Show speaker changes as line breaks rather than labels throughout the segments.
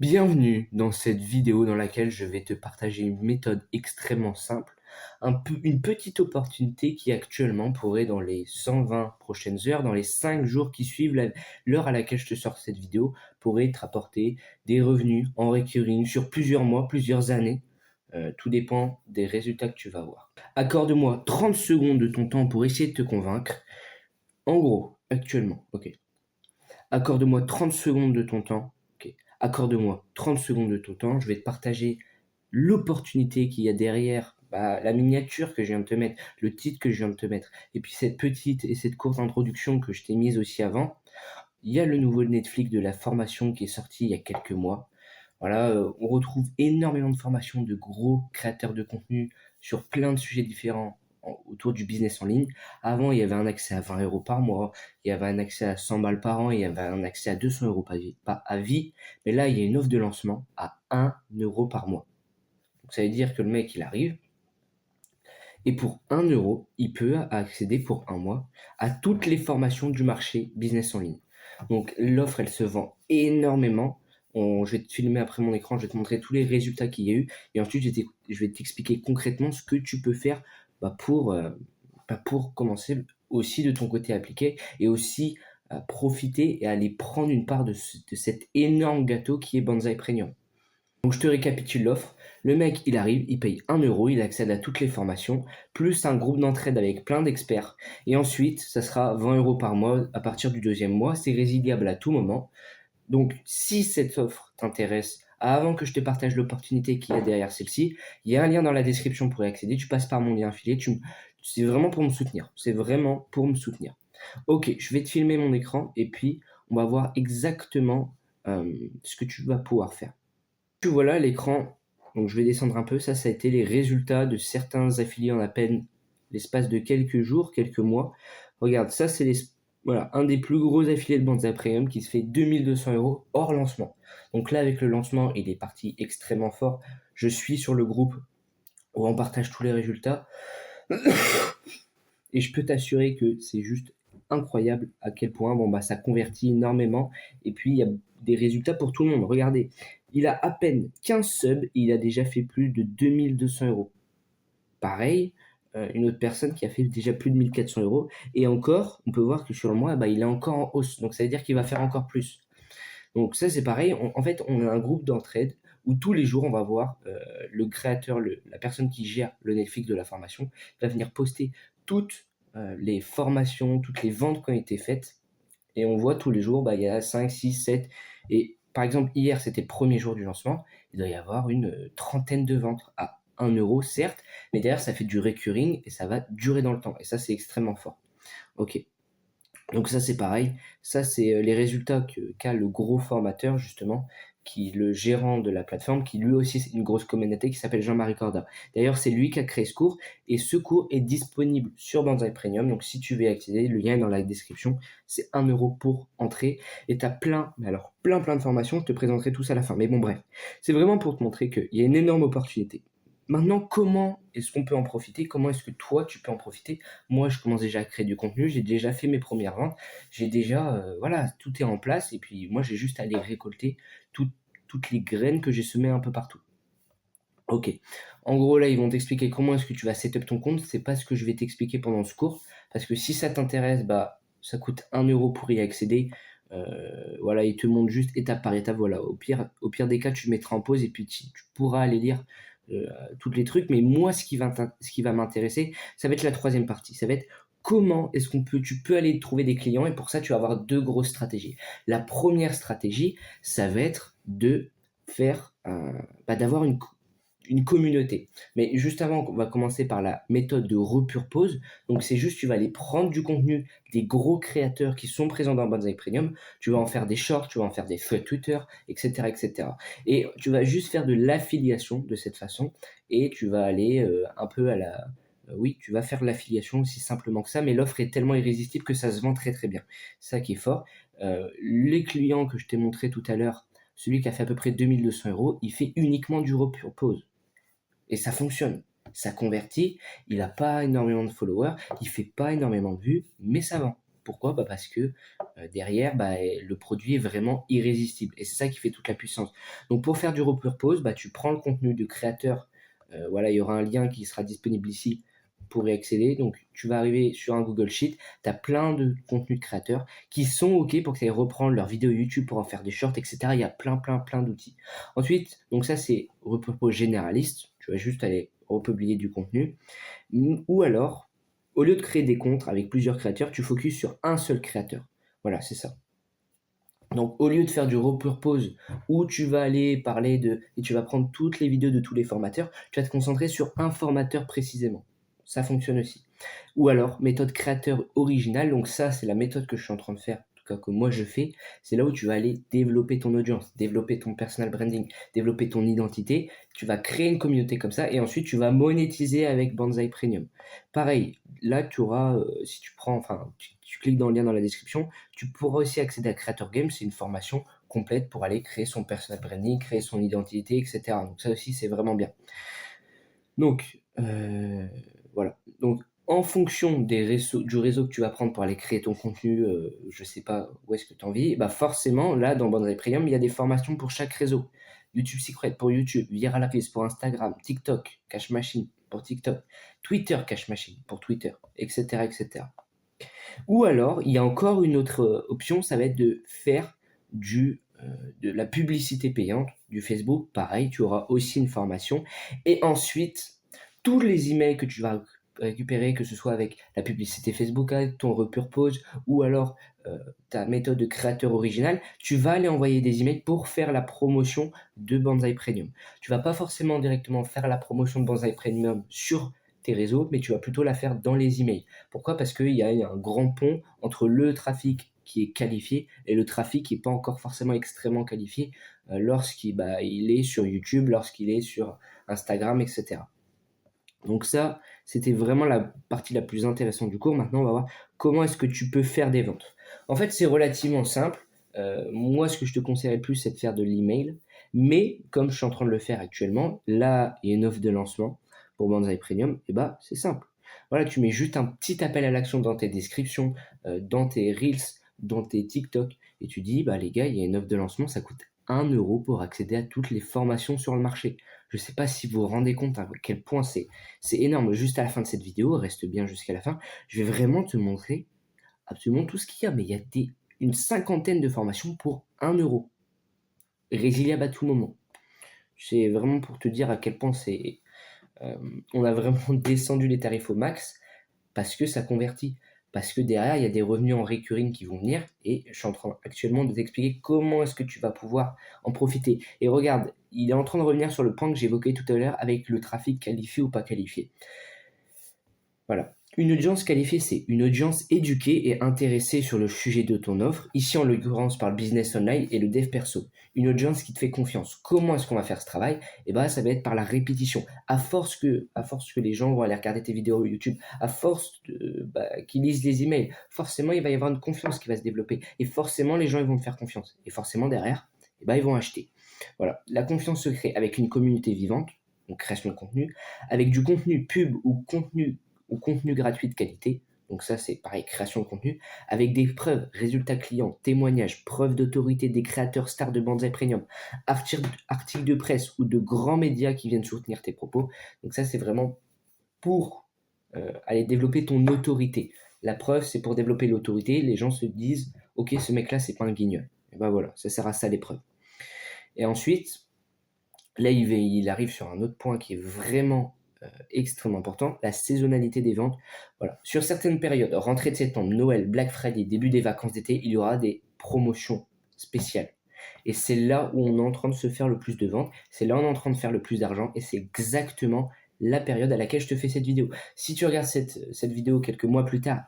Bienvenue dans cette vidéo dans laquelle je vais te partager une méthode extrêmement simple, une petite opportunité qui actuellement pourrait dans les 120 prochaines heures, dans les 5 jours qui suivent l'heure à laquelle je te sors cette vidéo, pourrait te rapporter des revenus en recurring sur plusieurs mois, plusieurs années. Tout dépend des résultats que tu vas avoir. Accorde-moi 30 secondes de ton temps pour essayer de te convaincre. En gros, actuellement, ok. Accorde-moi 30 secondes de ton temps. Ok. Accorde-moi 30 secondes de ton temps. Je vais te partager l'opportunité qu'il y a derrière la miniature que je viens de te mettre, le titre que je viens de te mettre, et puis cette petite et cette courte introduction que je t'ai mise aussi avant. Il y a le nouveau Netflix de la formation qui est sorti il y a quelques mois. Voilà, on retrouve énormément de formations de gros créateurs de contenu sur plein de sujets différents autour du business en ligne. Avant, il y avait un accès à 20 euros par mois, il y avait un accès à 100 balles par an, il y avait un accès à 200 euros pas à vie. Mais là, il y a une offre de lancement à 1 euro par mois. Donc, ça veut dire que le mec, il arrive et pour 1 euro, il peut accéder pour un mois à toutes les formations du marché business en ligne. Donc, l'offre, elle se vend énormément. Je vais te filmer après mon écran, je vais te montrer tous les résultats qu'il y a eu. Et ensuite, je vais t'expliquer concrètement ce que tu peux faire pour commencer aussi de ton côté à appliquer et aussi à profiter et aller prendre une part de cet énorme gâteau qui est Banzai Premium. Donc je te récapitule l'offre. Le mec, il arrive, il paye 1 euro, il accède à toutes les formations, plus un groupe d'entraide avec plein d'experts. Et ensuite, ça sera 20 euros par mois à partir du deuxième mois. C'est résiliable à tout moment. Donc, si cette offre t'intéresse, avant que je te partage l'opportunité qu'il y a derrière celle-ci, il y a un lien dans la description pour y accéder. Tu passes par mon lien affilié. C'est vraiment pour me soutenir. C'est vraiment pour me soutenir. Ok, je vais te filmer mon écran et puis on va voir exactement ce que tu vas pouvoir faire. Tu vois là l'écran. Donc, je vais descendre un peu. Ça a été les résultats de certains affiliés en à peine l'espace de quelques jours, quelques mois. Regarde, ça, c'est voilà, un des plus gros affiliés de Banzai Premium qui se fait 2200 euros hors lancement. Donc là, avec le lancement, il est parti extrêmement fort. Je suis sur le groupe où on partage tous les résultats. Et je peux t'assurer que c'est juste incroyable à quel point ça convertit énormément. Et puis, il y a des résultats pour tout le monde. Regardez, il a à peine 15 subs et il a déjà fait plus de 2200 euros. Pareil, une autre personne qui a fait déjà plus de 1400 euros. Et encore, on peut voir que sur le mois, il est encore en hausse. Donc, ça veut dire qu'il va faire encore plus. Donc, ça, c'est pareil. En fait, on a un groupe d'entraide où tous les jours, on va voir le créateur, la personne qui gère le Netflix de la formation, va venir poster toutes les formations, toutes les ventes qui ont été faites. Et on voit tous les jours, il y a 5, 6, 7. Et par exemple, hier, c'était le premier jour du lancement. Il doit y avoir une trentaine de ventes à 1 euro, certes. Mais derrière, ça fait du recurring et ça va durer dans le temps. Et ça, c'est extrêmement fort. Ok. Donc ça, c'est pareil. Ça, c'est les résultats qu'a le gros formateur, justement, le gérant de la plateforme, qui lui aussi, c'est une grosse communauté qui s'appelle Jean-Marie Corda. D'ailleurs, c'est lui qui a créé ce cours. Et ce cours est disponible sur Banzai Premium. Donc, si tu veux y accéder, le lien est dans la description. C'est 1 euro pour entrer. Et tu as plein de formations. Je te présenterai tout ça à la fin. Mais bon, bref. C'est vraiment pour te montrer qu'il y a une énorme opportunité. Maintenant, comment est-ce qu'on peut en profiter? Comment est-ce que toi, tu peux en profiter? Moi, je commence déjà à créer du contenu, j'ai déjà fait mes premières ventes, j'ai déjà, voilà, tout est en place. Et puis, moi, j'ai juste à aller récolter toutes les graines que j'ai semées un peu partout. Ok. En gros, là, ils vont t'expliquer comment est-ce que tu vas setup ton compte. C'est pas ce que je vais t'expliquer pendant ce cours. Parce que si ça t'intéresse, ça coûte 1 euro pour y accéder. Voilà, ils te montrent juste étape par étape. Voilà, au pire des cas, tu le mettras en pause et puis tu pourras aller lire tous les trucs. Mais moi, ce qui va m'intéresser, ça va être la troisième partie. Ça va être comment est-ce tu peux aller trouver des clients. Et pour ça, tu vas avoir deux grosses stratégies. La première stratégie, ça va être de faire, d'avoir une communauté. Mais juste avant, on va commencer par la méthode de repurpose. Donc, c'est juste, tu vas aller prendre du contenu des gros créateurs qui sont présents dans Banzai Premium. Tu vas en faire des shorts, tu vas en faire des threads Twitter, etc., etc. Et tu vas juste faire de l'affiliation de cette façon. Et tu vas aller un peu à la... oui, tu vas faire de l'affiliation aussi simplement que ça, mais l'offre est tellement irrésistible que ça se vend très très bien. C'est ça qui est fort. Les clients que je t'ai montré tout à l'heure, celui qui a fait à peu près 2200 euros, il fait uniquement du repurpose. Et ça fonctionne. Ça convertit, il n'a pas énormément de followers, il fait pas énormément de vues, mais ça vend. Pourquoi? Parce que derrière, le produit est vraiment irrésistible. Et c'est ça qui fait toute la puissance. Donc pour faire du repurpose, tu prends le contenu de créateur. Voilà, il y aura un lien qui sera disponible ici pour y accéder. Donc tu vas arriver sur un Google Sheet, tu as plein de contenus de créateurs qui sont OK pour que tu ailles reprendre leurs vidéos YouTube pour en faire des shorts, etc. Il y a plein d'outils. Ensuite, donc ça c'est repurpose généraliste. Tu vas juste aller republier du contenu. Ou alors, au lieu de créer des comptes avec plusieurs créateurs, tu focuses sur un seul créateur. Voilà, c'est ça. Donc, au lieu de faire du repurpose où tu vas aller parler et tu vas prendre toutes les vidéos de tous les formateurs, tu vas te concentrer sur un formateur précisément. Ça fonctionne aussi. Ou alors, méthode créateur originale. Donc, ça, c'est la méthode que je suis en train de faire, en tout cas que moi je fais. C'est là où tu vas aller développer ton audience, développer ton personal branding, développer ton identité. Tu vas créer une communauté comme ça et ensuite tu vas monétiser avec Banzai Premium. Pareil, là, tu auras, si tu prends, tu cliques dans le lien dans la description, tu pourras aussi accéder à Creator Game. C'est une formation complète pour aller créer son personal branding, créer son identité, etc. Donc ça aussi, c'est vraiment bien. Donc, voilà. Donc, en fonction du réseau que tu vas prendre pour aller créer ton contenu, je sais pas où est-ce que tu as envie, forcément, là, dans Banzai Premium, il y a des formations pour chaque réseau. YouTube Secret pour YouTube, Viral Affiliates pour Instagram, TikTok, Cash Machine pour TikTok, Twitter Cash Machine pour Twitter, etc., etc. Ou alors, il y a encore une autre option, ça va être de faire de la publicité payante, du Facebook. Pareil, tu auras aussi une formation. Et ensuite, tous les emails que tu vas récupérer, que ce soit avec la publicité Facebook, avec ton repurpose, ou alors ta méthode de créateur original, tu vas aller envoyer des emails pour faire la promotion de Banzai Premium. Tu vas pas forcément directement faire la promotion de Banzai Premium sur tes réseaux, mais tu vas plutôt la faire dans les emails. Pourquoi? Parce qu'il y a un grand pont entre le trafic qui est qualifié et le trafic qui n'est pas encore forcément extrêmement qualifié lorsqu'il il est sur YouTube, lorsqu'il est sur Instagram, etc. Donc ça, c'était vraiment la partie la plus intéressante du cours. Maintenant, on va voir comment est-ce que tu peux faire des ventes. En fait, c'est relativement simple. Moi, ce que je te conseillerais le plus, c'est de faire de l'email. Mais comme je suis en train de le faire actuellement, là, il y a une offre de lancement pour Banzai Premium. Et c'est simple. Voilà, tu mets juste un petit appel à l'action dans tes descriptions, dans tes Reels, dans tes TikTok. Et tu dis, les gars, il y a une offre de lancement, ça coûte 1 euro pour accéder à toutes les formations sur le marché. Je ne sais pas si vous vous rendez compte à quel point c'est énorme. Juste à la fin de cette vidéo, reste bien jusqu'à la fin, je vais vraiment te montrer absolument tout ce qu'il y a. Mais il y a une cinquantaine de formations pour 1 euro. Résiliable à tout moment. C'est vraiment pour te dire à quel point on a vraiment descendu les tarifs au max parce que ça convertit. Parce que derrière, il y a des revenus en recurring qui vont venir et je suis en train actuellement de t'expliquer comment est-ce que tu vas pouvoir en profiter. Et regarde, il est en train de revenir sur le point que j'évoquais tout à l'heure avec le trafic qualifié ou pas qualifié. Voilà. Une audience qualifiée, c'est une audience éduquée et intéressée sur le sujet de ton offre. Ici, en l'occurrence, par le business online et le dev perso. Une audience qui te fait confiance. Comment est-ce qu'on va faire ce travail? Ça va être par la répétition. À force que les gens vont aller regarder tes vidéos YouTube, à force qu'ils lisent les emails, forcément, il va y avoir une confiance qui va se développer. Et forcément, les gens ils vont te faire confiance. Et forcément, derrière, ils vont acheter. Voilà. La confiance se crée avec une communauté vivante, donc création de contenu, avec du contenu pub ou contenu gratuit de qualité. Donc ça, c'est pareil, création de contenu, avec des preuves, résultats clients, témoignages, preuves d'autorité des créateurs stars de Banzai Premium, articles de presse ou de grands médias qui viennent soutenir tes propos. Donc ça, c'est vraiment pour aller développer ton autorité. La preuve, c'est pour développer l'autorité. Les gens se disent, ok, ce mec-là, c'est pas un guignol. Et voilà, ça sert à ça l'épreuve. Et ensuite, là, il arrive sur un autre point qui est vraiment extrêmement important, la saisonnalité des ventes. Voilà. Sur certaines périodes, rentrée de septembre, Noël, Black Friday, début des vacances d'été, il y aura des promotions spéciales. Et c'est là où on est en train de se faire le plus de ventes, c'est là où on est en train de faire le plus d'argent, et c'est exactement la période à laquelle je te fais cette vidéo. Si tu regardes cette vidéo quelques mois plus tard,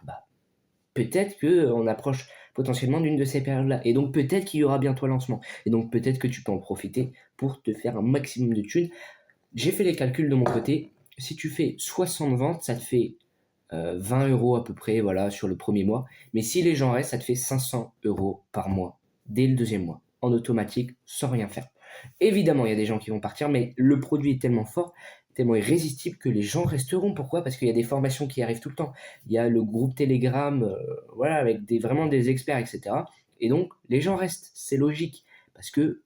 peut-être qu'on approche potentiellement d'une de ces périodes-là. Et donc peut-être qu'il y aura bientôt un lancement. Et donc peut-être que tu peux en profiter pour te faire un maximum de thunes. J'ai fait les calculs de mon côté. Si tu fais 60 ventes, ça te fait 20 euros à peu près voilà, sur le premier mois. Mais si les gens restent, ça te fait 500 euros par mois, dès le deuxième mois, en automatique, sans rien faire. Évidemment, il y a des gens qui vont partir, mais le produit est tellement fort, tellement irrésistible que les gens resteront. Pourquoi? Parce qu'il y a des formations qui arrivent tout le temps. Il y a le groupe Telegram, voilà, avec vraiment des experts, etc. Et donc, les gens restent. C'est logique. Parce que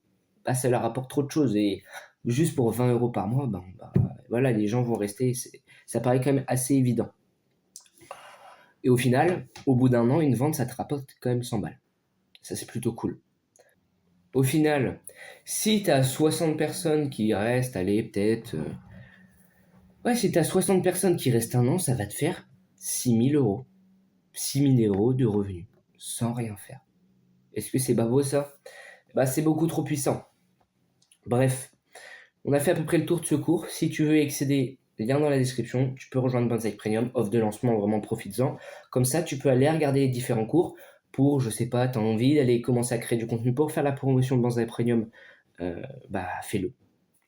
bah, ça leur apporte trop de choses. Et juste pour 20 euros par mois, voilà, les gens vont rester. Ça paraît quand même assez évident. Et au final, au bout d'un an, une vente, ça te rapporte quand même 100 balles. Ça, c'est plutôt cool. Au final, si tu as 60 personnes qui restent, allez, peut-être. Ouais, si tu as 60 personnes qui restent un an, ça va te faire 6 000 euros. 6 000 euros de revenus, sans rien faire. Est-ce que c'est pas beau ça? Bah, c'est beaucoup trop puissant. Bref, on a fait à peu près le tour de ce cours. Si tu veux accéder, lien dans la description, tu peux rejoindre Banzai Premium, offre de lancement, vraiment profites-en. Comme ça, tu peux aller regarder les différents cours pour, je sais pas, tu as envie d'aller commencer à créer du contenu pour faire la promotion de Banzai Premium, bah fais-le.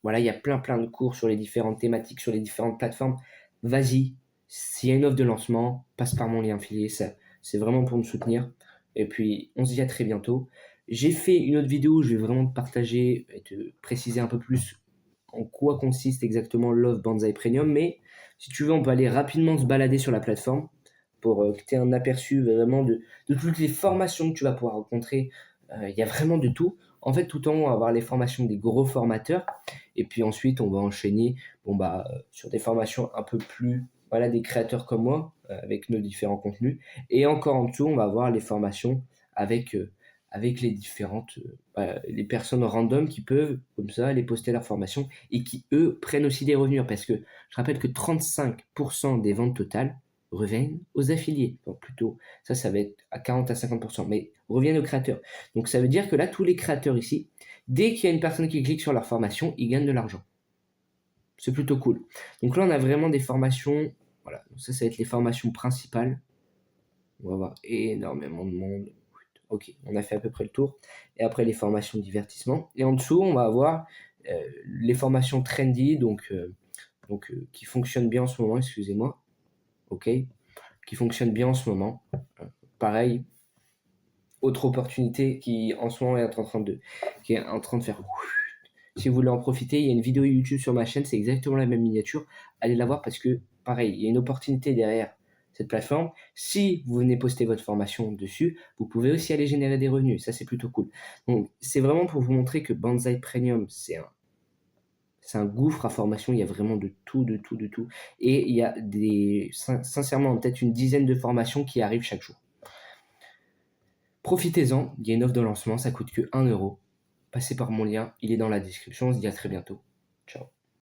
Voilà, il y a plein de cours sur les différentes thématiques, sur les différentes plateformes. Vas-y, s'il y a une offre de lancement, passe par mon lien affilié, ça, c'est vraiment pour me soutenir. Et puis, on se dit à très bientôt. J'ai fait une autre vidéo où je vais vraiment te partager et te préciser un peu plus en quoi consiste exactement l'offre Banzai Premium. Mais si tu veux, on peut aller rapidement se balader sur la plateforme pour que tu aies un aperçu vraiment de toutes les formations que tu vas pouvoir rencontrer. Il y a vraiment de tout. En fait, tout en haut, on va avoir les formations des gros formateurs. Et puis ensuite, on va enchaîner sur des formations un peu plus, voilà, des créateurs comme moi, avec nos différents contenus. Et encore en dessous, on va avoir les formations avec, avec les différentes les personnes random qui peuvent, comme ça, aller poster leurs formations et qui, eux, prennent aussi des revenus. Parce que je rappelle que 35% des ventes totales reviennent aux affiliés. Donc plutôt, ça va être à 40 à 50%, mais reviennent aux créateurs. Donc ça veut dire que là, tous les créateurs ici, dès qu'il y a une personne qui clique sur leur formation, ils gagnent de l'argent. C'est plutôt cool. Donc là, on a vraiment des formations. Voilà, donc ça va être les formations principales. On va avoir énormément de monde. Ok, on a fait à peu près le tour. Et après, les formations de divertissement. Et en dessous, on va avoir les formations trendy, qui fonctionnent bien en ce moment, excusez-moi. Ok, qui fonctionnent bien en ce moment. Pareil, autre opportunité qui en ce moment est qui est en train de faire. Si vous voulez en profiter, il y a une vidéo YouTube sur ma chaîne, c'est exactement la même miniature. Allez la voir parce que, pareil, il y a une opportunité derrière cette plateforme. Si vous venez poster votre formation dessus, vous pouvez aussi aller générer des revenus. Ça, c'est plutôt cool. Donc, c'est vraiment pour vous montrer que Banzai Premium, c'est un gouffre à formation. Il y a vraiment de tout, de tout, de tout. Et il y a sincèrement, peut-être une dizaine de formations qui arrivent chaque jour. Profitez-en, il y a une offre de lancement, ça coûte que 1 euro. Passez par mon lien, il est dans la description. On se dit à très bientôt. Ciao.